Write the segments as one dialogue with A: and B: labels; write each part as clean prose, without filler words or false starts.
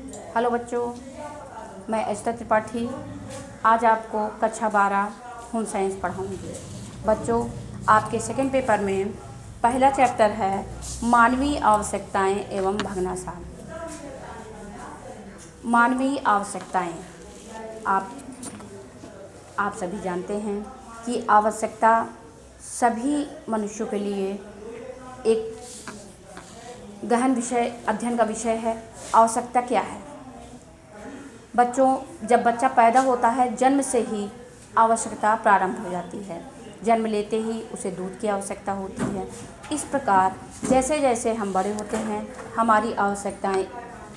A: Hello बच्चों, मैं अजिता त्रिपाठी आज आपको कक्षा 12 होम साइंस पढ़ाऊँगी। बच्चों, आपके सेकंड पेपर में पहला चैप्टर है मानवीय आवश्यकताएं एवं भग्नासार। मानवीय आवश्यकताएं, आप सभी जानते हैं कि आवश्यकता सभी मनुष्यों के लिए एक गहन विषय, अध्ययन का विषय है। आवश्यकता क्या है? बच्चों, जब बच्चा पैदा होता है, जन्म से ही आवश्यकता प्रारंभ हो जाती है। जन्म लेते ही उसे दूध की आवश्यकता होती है। इस प्रकार जैसे जैसे हम बड़े होते हैं, हमारी आवश्यकताएं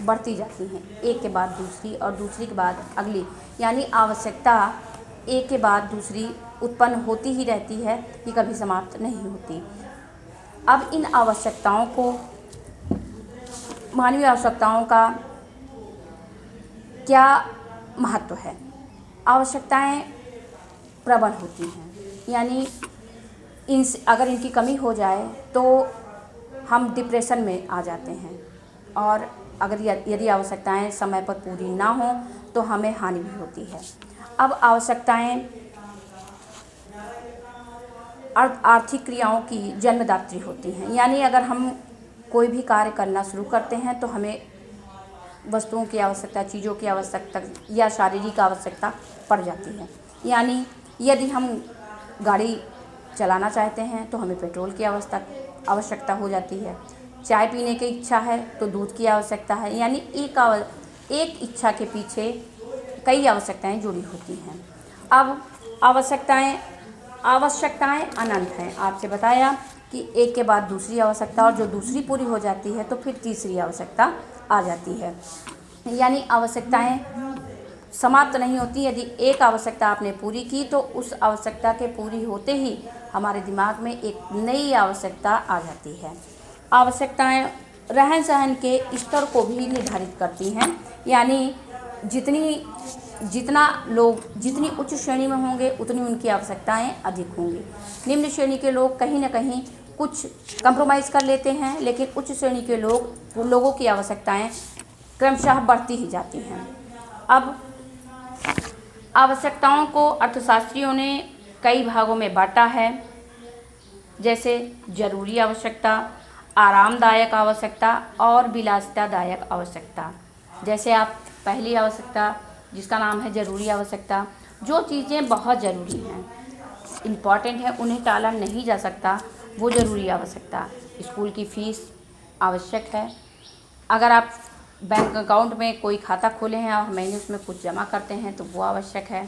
A: बढ़ती जाती हैं, एक के बाद दूसरी और दूसरी के बाद अगली, यानी आवश्यकता एक के बाद दूसरी उत्पन्न होती ही रहती है, ये कभी समाप्त नहीं होती। अब इन आवश्यकताओं को, मानवीय आवश्यकताओं का क्या महत्व है? आवश्यकताएं प्रबल होती हैं, यानी अगर इनकी कमी हो जाए तो हम डिप्रेशन में आ जाते हैं, और अगर यदि आवश्यकताएं समय पर पूरी ना हों तो हमें हानि भी होती है। अब आवश्यकताएं आर्थिक क्रियाओं की जन्मदात्री होती हैं, यानी अगर हम कोई भी कार्य करना शुरू करते हैं तो हमें वस्तुओं की आवश्यकता, चीज़ों की आवश्यकता या शारीरिक आवश्यकता पड़ जाती है। यानी यदि हम गाड़ी चलाना चाहते हैं तो हमें पेट्रोल की आवश्यकता हो जाती है। चाय पीने की इच्छा है तो दूध की आवश्यकता है। यानी एक इच्छा के पीछे कई आवश्यकताएं जुड़ी होती हैं। अब आवश्यकताएं अनंत हैं। आपसे बताया कि एक के बाद दूसरी आवश्यकता, और जो दूसरी पूरी हो जाती है तो फिर तीसरी आवश्यकता आ जाती है। यानी आवश्यकताएं समाप्त नहीं होती। यदि एक आवश्यकता आपने पूरी की तो उस आवश्यकता के पूरी होते ही हमारे दिमाग में एक नई आवश्यकता आ जाती है। आवश्यकताएं रहन सहन के स्तर को भी निर्धारित करती हैं, यानी जितनी उच्च श्रेणी में होंगे उतनी उनकी आवश्यकताएं अधिक होंगी। निम्न श्रेणी के लोग कहीं ना कहीं कुछ कंप्रोमाइज़ कर लेते हैं, लेकिन उच्च श्रेणी के लोगों की आवश्यकताएं क्रमशः बढ़ती ही जाती हैं। अब आवश्यकताओं को अर्थशास्त्रियों ने कई भागों में बांटा है, जैसे जरूरी आवश्यकता, आरामदायक आवश्यकता और विलासितादायक आवश्यकता। जैसे आप पहली आवश्यकता, जिसका नाम है जरूरी आवश्यकता, जो चीज़ें बहुत ज़रूरी हैं, इम्पॉर्टेंट है, उन्हें टाला नहीं जा सकता, वो ज़रूरी आवश्यकता। स्कूल की फ़ीस आवश्यक है। अगर आप बैंक अकाउंट में कोई खाता खोले हैं और महीने उसमें कुछ जमा करते हैं तो वो आवश्यक है।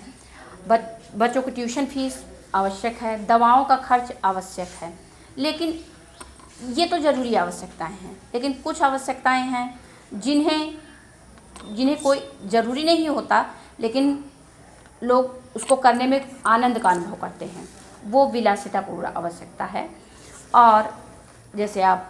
A: बच्चों की ट्यूशन फीस आवश्यक है। दवाओं का खर्च आवश्यक है। लेकिन ये तो ज़रूरी आवश्यकताएं हैं, लेकिन कुछ आवश्यकताएं हैं जिन्हें कोई ज़रूरी नहीं होता, लेकिन लोग उसको करने में आनंद का अनुभव करते हैं, वो विलासितापूर्ण आवश्यकता है। और जैसे आप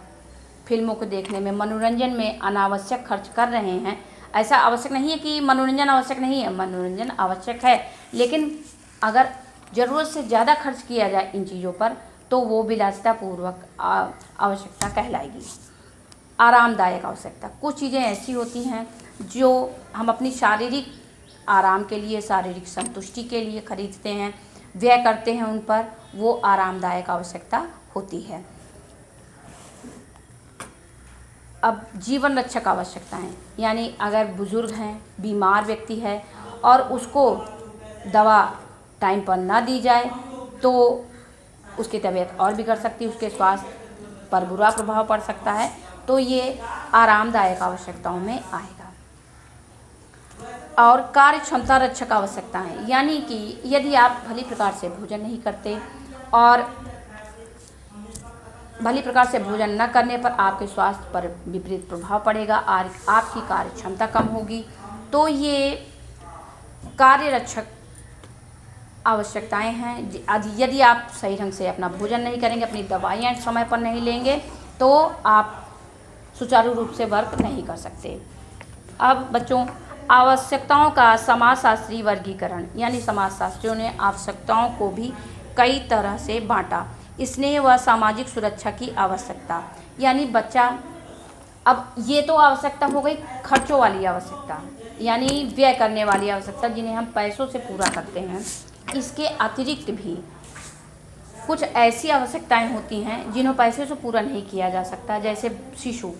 A: फिल्मों को देखने में, मनोरंजन में अनावश्यक खर्च कर रहे हैं, ऐसा आवश्यक नहीं है कि मनोरंजन आवश्यक नहीं है, मनोरंजन आवश्यक है, लेकिन अगर ज़रूरत से ज़्यादा खर्च किया जाए इन चीज़ों पर तो वो विलासितापूर्वक आवश्यकता कहलाएगी। आरामदायक आवश्यकता, कुछ चीज़ें ऐसी होती हैं जो हम अपनी शारीरिक आराम के लिए, शारीरिक संतुष्टि के लिए खरीदते हैं, व्यय करते हैं उन पर, वो आरामदायक आवश्यकता होती है। अब जीवन रक्षक आवश्यकताएं, यानी अगर बुजुर्ग हैं, बीमार व्यक्ति है और उसको दवा टाइम पर ना दी जाए तो उसकी तबीयत और बिगड़ सकती है, उसके स्वास्थ्य पर बुरा प्रभाव पड़ सकता है, तो ये आरामदायक आवश्यकताओं में आएगा। और कार्य क्षमता रक्षक आवश्यकताएं, यानी कि यदि आप भली प्रकार से भोजन नहीं करते और भली प्रकार से भोजन न करने पर आपके स्वास्थ्य पर विपरीत प्रभाव पड़ेगा, आपकी कार्य क्षमता कम होगी, तो ये कार्य रक्षक आवश्यकताएं हैं। यदि आप सही ढंग से अपना भोजन नहीं करेंगे, अपनी दवाइयाँ समय पर नहीं लेंगे, तो आप सुचारू रूप से वर्क नहीं कर सकते। अब बच्चों, आवश्यकताओं का समाजशास्त्री वर्गीकरण, यानी समाजशास्त्रियों ने आवश्यकताओं को भी कई तरह से बांटा। स्नेह व सामाजिक सुरक्षा की आवश्यकता, यानी बच्चा अब ये तो आवश्यकता हो गई खर्चों वाली आवश्यकता, यानी व्यय करने वाली आवश्यकता, जिन्हें हम पैसों से पूरा करते हैं। इसके अतिरिक्त भी कुछ ऐसी आवश्यकताएं होती हैं जिन्हें पैसे से पूरा नहीं किया जा सकता। जैसे शिशु,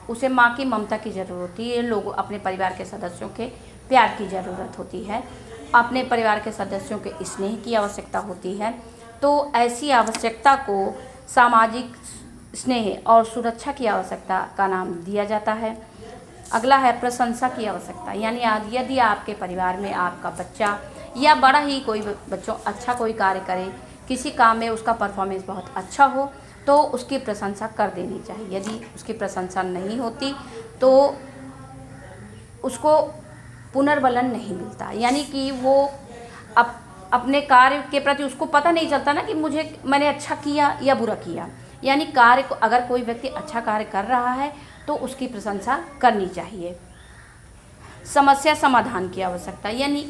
A: उसे माँ की ममता की ज़रूरत होती है, लोग अपने परिवार के सदस्यों के प्यार की ज़रूरत होती है, अपने परिवार के सदस्यों के स्नेह की आवश्यकता होती है। तो ऐसी आवश्यकता को सामाजिक स्नेह और सुरक्षा की आवश्यकता का नाम दिया जाता है। अगला है प्रशंसा की आवश्यकता, यानी आज यदि आपके परिवार में आपका बच्चा या बड़ा ही कोई बच्चों अच्छा कोई कार्य करे, किसी काम में उसका परफॉर्मेंस बहुत अच्छा हो, तो उसकी प्रशंसा कर देनी चाहिए। यदि उसकी प्रशंसा नहीं होती तो उसको पुनर्बलन नहीं मिलता, यानी कि वो अपने कार्य के प्रति उसको पता नहीं चलता ना कि मैंने अच्छा किया या बुरा किया। यानी कार्य को, अगर कोई व्यक्ति अच्छा कार्य कर रहा है तो उसकी प्रशंसा करनी चाहिए। समस्या समाधान की आवश्यकता, यानी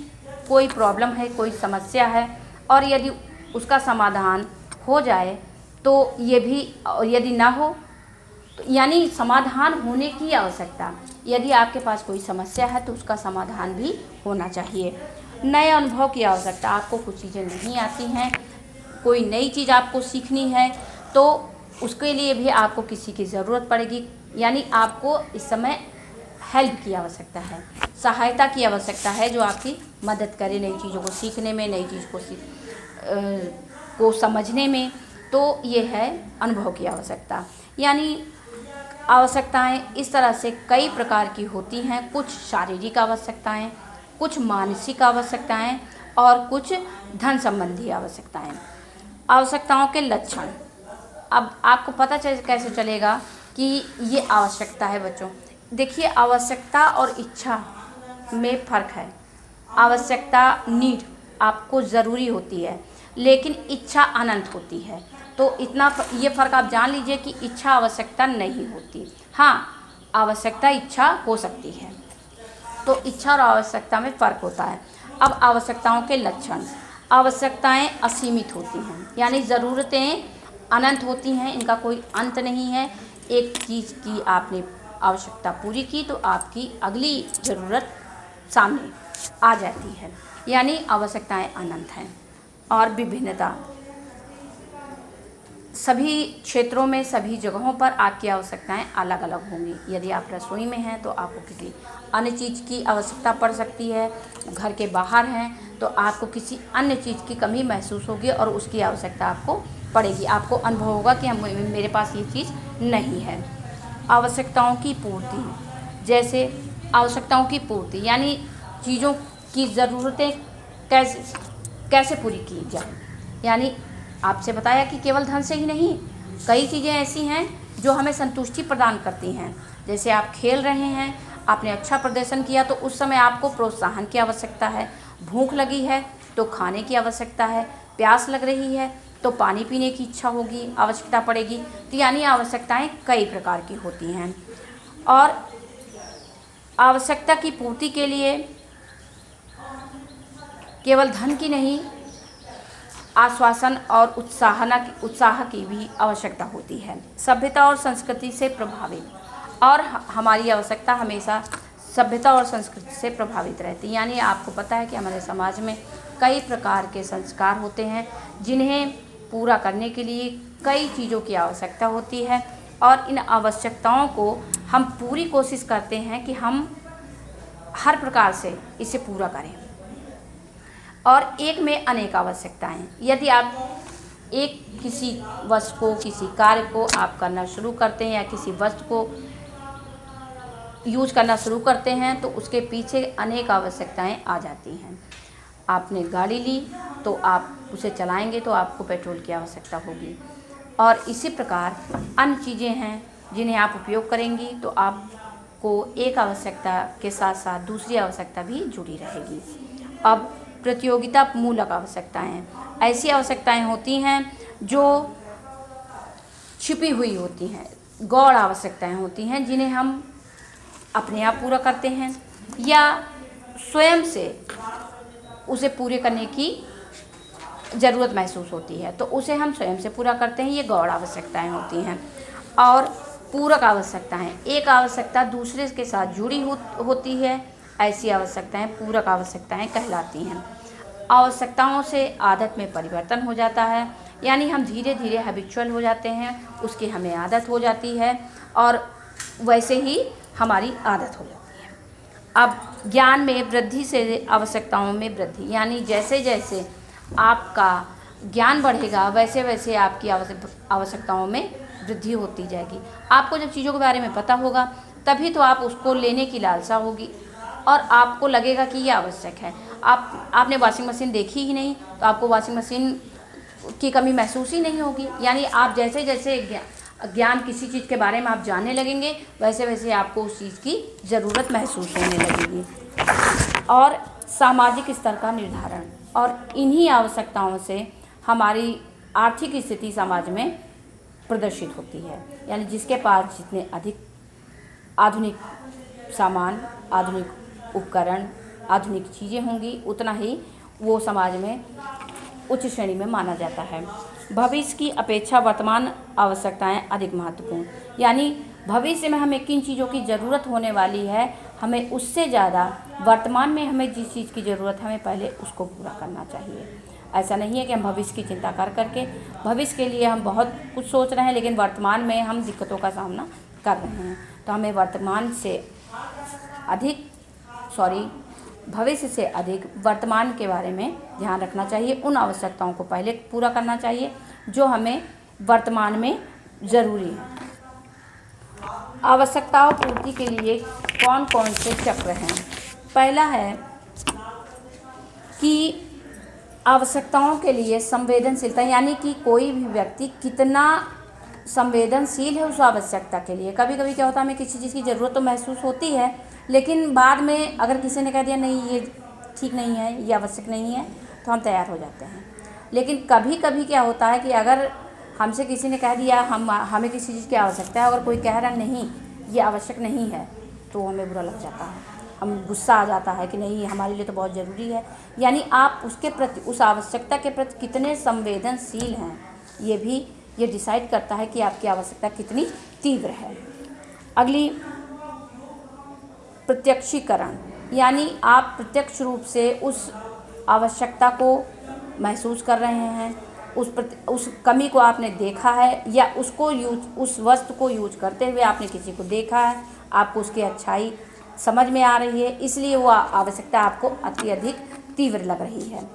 A: कोई प्रॉब्लम है, कोई समस्या है, और यदि उसका समाधान हो जाए तो ये भी, और यदि ना हो तो यानी समाधान होने की आवश्यकता। यदि आपके पास कोई समस्या है तो उसका समाधान भी होना चाहिए। नए अनुभव की आवश्यकता, आपको कुछ चीज़ें नहीं आती हैं, कोई नई चीज़ आपको सीखनी है तो उसके लिए भी आपको किसी की ज़रूरत पड़ेगी, यानी आपको इस समय हेल्प की आवश्यकता है, सहायता की आवश्यकता है, जो आपकी मदद करे नई चीज़ों को सीखने में, नई चीज़ को समझने में। तो ये है अनुभव की आवश्यकता। यानी आवश्यकताएं इस तरह से कई प्रकार की होती हैं, कुछ शारीरिक आवश्यकताएं, कुछ मानसिक आवश्यकताएं और कुछ धन संबंधी आवश्यकताएं। आवश्यकताओं के लक्षण, अब आपको पता कैसे चलेगा कि ये आवश्यकता है बच्चों। देखिए, आवश्यकता और इच्छा में फ़र्क है। आवश्यकता नीड आपको ज़रूरी होती है, लेकिन इच्छा अनंत होती है। तो इतना ये फ़र्क आप जान लीजिए कि इच्छा आवश्यकता नहीं होती। हाँ, आवश्यकता इच्छा हो सकती है। तो इच्छा और आवश्यकता में फ़र्क होता है। अब आवश्यकताओं के लक्षण, आवश्यकताएं असीमित होती हैं, यानी ज़रूरतें अनंत होती हैं, इनका कोई अंत नहीं है। एक चीज़ की आपने आवश्यकता पूरी की तो आपकी अगली ज़रूरत सामने आ जाती है, यानी आवश्यकताएं अनंत हैं। और विभिन्नता, सभी क्षेत्रों में, सभी जगहों पर आपकी आवश्यकताएं अलग अलग होंगी। यदि आप रसोई में हैं तो आपको किसी अन्य चीज़ की आवश्यकता पड़ सकती है, घर के बाहर हैं तो आपको किसी अन्य चीज़ की कमी महसूस होगी और उसकी आवश्यकता आपको पड़ेगी। आपको अनुभव होगा कि मेरे पास ये चीज़ नहीं है। आवश्यकताओं की पूर्ति, जैसे आवश्यकताओं की पूर्ति यानी चीज़ों की ज़रूरतें कैसे पूरी की जाए। यानी आपसे बताया कि केवल धन से ही नहीं, कई चीज़ें ऐसी हैं जो हमें संतुष्टि प्रदान करती हैं। जैसे आप खेल रहे हैं, आपने अच्छा प्रदर्शन किया तो उस समय आपको प्रोत्साहन की आवश्यकता है। भूख लगी है तो खाने की आवश्यकता है। प्यास लग रही है तो पानी पीने की इच्छा होगी, आवश्यकता पड़ेगी। तो यानी आवश्यकताएं कई प्रकार की होती हैं। और आवश्यकता की पूर्ति के लिए केवल धन की नहीं, आश्वासन और उत्साह की भी आवश्यकता होती है। सभ्यता और संस्कृति से प्रभावित, और हमारी आवश्यकता हमेशा सभ्यता और संस्कृति से प्रभावित रहती है। यानी आपको पता है कि हमारे समाज में कई प्रकार के संस्कार होते हैं जिन्हें पूरा करने के लिए कई चीज़ों की आवश्यकता होती है, और इन आवश्यकताओं को हम पूरी कोशिश करते हैं कि हम हर प्रकार से इसे पूरा करें। और एक में अनेक आवश्यकताएं, यदि आप किसी वस्तु को, किसी कार्य को आप करना शुरू करते हैं या किसी वस्तु को यूज करना शुरू करते हैं तो उसके पीछे अनेक आवश्यकताएं आ जाती हैं। आपने गाड़ी ली तो आप उसे चलाएंगे तो आपको पेट्रोल की आवश्यकता होगी, और इसी प्रकार अन्य चीज़ें हैं जिन्हें आप उपयोग करेंगी तो आपको एक आवश्यकता के साथ साथ दूसरी आवश्यकता भी जुड़ी रहेगी। अब प्रतियोगिता मूलक आवश्यकताएं, ऐसी आवश्यकताएं होती हैं जो छिपी हुई होती हैं, गौण आवश्यकताएं होती हैं जिन्हें हम अपने आप पूरा करते हैं या स्वयं से उसे पूरे करने की ज़रूरत महसूस होती है तो उसे हम स्वयं से पूरा करते हैं। ये गौण आवश्यकताएं होती हैं। और पूरक आवश्यकताएं, एक आवश्यकता दूसरे के साथ जुड़ी होती है, ऐसी आवश्यकताएं पूरक आवश्यकताएं कहलाती हैं। आवश्यकताओं से आदत में परिवर्तन हो जाता है, यानी हम धीरे धीरे हैबिचुअल हो जाते हैं, उसकी हमें आदत हो जाती है और वैसे ही हमारी आदत हो जाती है। अब ज्ञान में वृद्धि से आवश्यकताओं में वृद्धि, यानी जैसे जैसे आपका ज्ञान बढ़ेगा वैसे वैसे आपकी आवश्यकताओं में वृद्धि होती जाएगी। आपको जब चीज़ों के बारे में पता होगा तभी तो आप उसको लेने की लालसा होगी और आपको लगेगा कि ये आवश्यक है। आपने वॉशिंग मशीन देखी ही नहीं तो आपको वॉशिंग मशीन की कमी महसूस ही नहीं होगी। यानी आप जैसे जैसे ज्ञान किसी चीज़ के बारे में आप जानने लगेंगे वैसे वैसे आपको उस चीज़ की ज़रूरत महसूस होने लगेगी। और सामाजिक स्तर का निर्धारण, और इन्हीं आवश्यकताओं से हमारी आर्थिक स्थिति समाज में प्रदर्शित होती है। यानी जिसके पास जितने अधिक आधुनिक सामान, आधुनिक उपकरण, आधुनिक चीज़ें होंगी उतना ही वो समाज में उच्च श्रेणी में माना जाता है। भविष्य की अपेक्षा वर्तमान आवश्यकताएं अधिक महत्वपूर्ण, यानी भविष्य में हमें किन चीज़ों की ज़रूरत होने वाली है, हमें उससे ज़्यादा वर्तमान में हमें जिस चीज़ की ज़रूरत है हमें पहले उसको पूरा करना चाहिए। ऐसा नहीं है कि हम भविष्य की चिंता कर करके भविष्य के लिए हम बहुत कुछ सोच रहे हैं लेकिन वर्तमान में हम दिक्कतों का सामना कर रहे हैं। तो हमें भविष्य से अधिक वर्तमान के बारे में ध्यान रखना चाहिए। उन आवश्यकताओं को पहले पूरा करना चाहिए जो हमें वर्तमान में ज़रूरी है। आवश्यकताओं पूर्ति के लिए कौन कौन से चक्र हैं? पहला है कि आवश्यकताओं के लिए संवेदनशीलता, यानी कि कोई भी व्यक्ति कितना संवेदनशील है उस आवश्यकता के लिए। कभी कभी क्या होता है, हमें किसी चीज़ की ज़रूरत तो महसूस होती है लेकिन बाद में अगर किसी ने कह दिया नहीं ये ठीक नहीं है, ये आवश्यक नहीं है, तो हम तैयार हो जाते हैं। लेकिन कभी कभी क्या होता है कि अगर हमसे किसी ने कह दिया हमें किसी चीज़ की आवश्यकता है, अगर कोई कह रहा नहीं ये आवश्यक नहीं है, तो हमें बुरा लग जाता है, हम गुस्सा आ जाता है कि नहीं हमारे लिए तो बहुत ज़रूरी है। यानी आप उसके प्रति, उस आवश्यकता के प्रति कितने संवेदनशील हैं, ये डिसाइड करता है कि आपकी आवश्यकता कितनी तीव्र है। अगली प्रत्यक्षीकरण, यानी आप प्रत्यक्ष रूप से उस आवश्यकता को महसूस कर रहे हैं, उस कमी को आपने देखा है या उस वस्तु को यूज करते हुए आपने किसी को देखा है, आपको उसकी अच्छाई समझ में आ रही है, इसलिए वो आवश्यकता आपको अत्यधिक तीव्र लग रही है।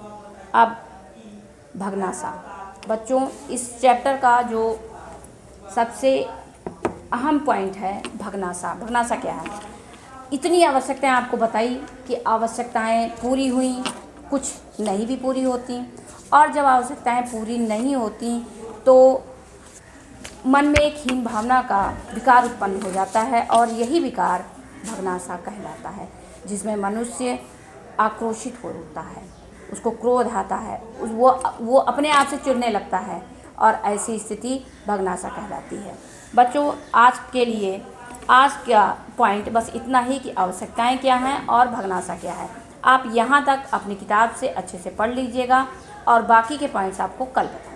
A: अब भगनासा, बच्चों इस चैप्टर का जो सबसे अहम पॉइंट है भगनासा। भगनासा क्या है? इतनी आवश्यकताएं आपको बताई कि आवश्यकताएं पूरी हुई, कुछ नहीं भी पूरी होती, और जब आवश्यकताएं पूरी नहीं होती तो मन में एक हीन भावना का विकार उत्पन्न हो जाता है और यही विकार भगनासा कहलाता है, जिसमें मनुष्य आक्रोशित हो उठता है, उसको क्रोध आता है, वो अपने आप से चिढ़ने लगता है और ऐसी स्थिति भगनासा कहलाती है। बच्चों आज का पॉइंट बस इतना ही कि आवश्यकताएं क्या हैं और भगनासा क्या है। आप यहाँ तक अपनी किताब से अच्छे से पढ़ लीजिएगा और बाकी के पॉइंट्स आपको कल बताएंगे।